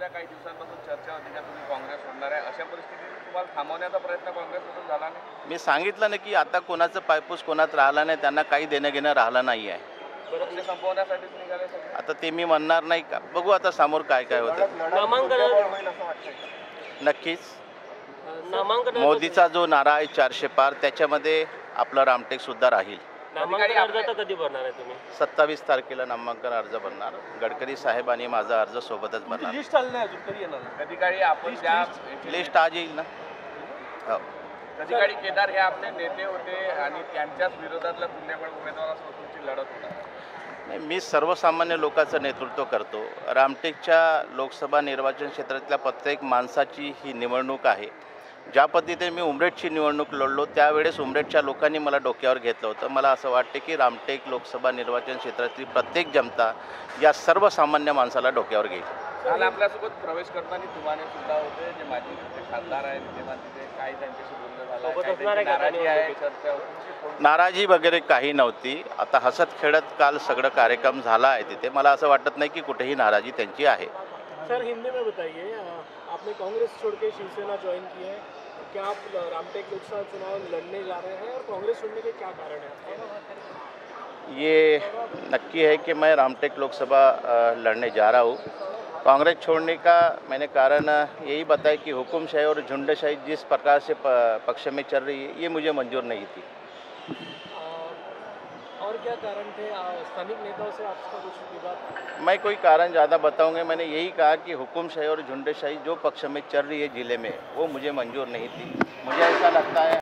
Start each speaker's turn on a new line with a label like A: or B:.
A: गेल्या काही दिवसांपासून चर्चा होती का तुम्ही काँग्रेस सोडणार आहे, अशा परिस्थितीत तुम्हाला थांबवण्याचा प्रयत्न काँग्रेसमधून झाला नाही?
B: मी सांगितलं ना की आता कोणाचं पायपूस कोणात राहिला नाही, त्यांना काही देणं घेणं राहिलं नाही आहे.
A: पक्ष संपवण्यासाठीच निघाले सगळे.
B: आता ते मी म्हणणार नाही का, बघू आता समोर काय काय होतं. नक्कीच मोदीचा जो नारा आहे 400 पार, त्याच्यामध्ये आपलं रामटेक सुद्धा राहील.
C: नामांकन अर्ज तर कधी भरणार आहे तुम्ही?
B: 27 तारखेला नामांकन अर्ज भरणार. गडकरी साहेब आणि माझा अर्ज सोबतच भरणार.
D: लिस्ट आली नाही अजून, कधी येणार?
A: कधी काळी आपण त्या
B: लिस्ट आज येईल ना. हो.
A: कधी काळी केदार हे आपले नेते होते आणि त्यांच्याच विरोधातल्या तुल्यबळ उमेदवारासोबत तुमची लढत होता.
B: नाही, मी सर्वसामान्य लोकांचं नेतृत्व करतो. रामटेकच्या लोकसभा निर्वाचन क्षेत्रातल्या प्रत्येक माणसाची ही निवडणूक आहे. ज्या पद्धतीने मी उमरेडची निवडणूक लढलो त्यावेळेस उमरेडच्या लोकांनी मला डोक्यावर घेतलं होतं. मला असं वाटते की रामटेक लोकसभा निर्वाचन क्षेत्रातली प्रत्येक जनता या सर्वसामान्य माणसाला डोक्यावर घेईल.
A: काल आपल्यासोबत प्रवेश करताना तुम्हाला सुद्धा होते जे माजी खासदार आहेत तेव्हा तिथे काही त्यांच्याशी बोलणं झालं, नाराजी आहे, चर्चा होती.
B: नाराजी वगैरे काही नव्हती. आता हसत खेळत काल सगळं कार्यक्रम झाला आहे तिथे. मला असं वाटत नाही की कुठेही नाराजी त्यांची आहे.
D: सर हिंदी में बताइए, आपने कांग्रेस छोड़ के शिवसेना ज्वाइन की है, क्या आप रामटेक लोकसभा चुनाव लड़ने जा रहे हैं और कांग्रेस छोड़ने के क्या कारण है आपके?
B: ये नक्की है कि मैं रामटेक लोकसभा लड़ने जा रहा हूँ. कांग्रेस छोड़ने का मैंने कारण यही बताया कि हुकुमशाही और झुंडशाही जिस प्रकार से पक्ष में चल रही है ये मुझे मंजूर नहीं थी.
D: और क्या कारण थे? स्थानिक नेताओं से आपका कुछ विवाद?
B: मैं कोई कारण ज़्यादा बताऊंगा. मैंने यही कहा कि हुकुमशाही और झुंडशाही जो पक्ष में चल रही है ज़िले में वो मुझे मंजूर नहीं थी. मुझे ऐसा लगता है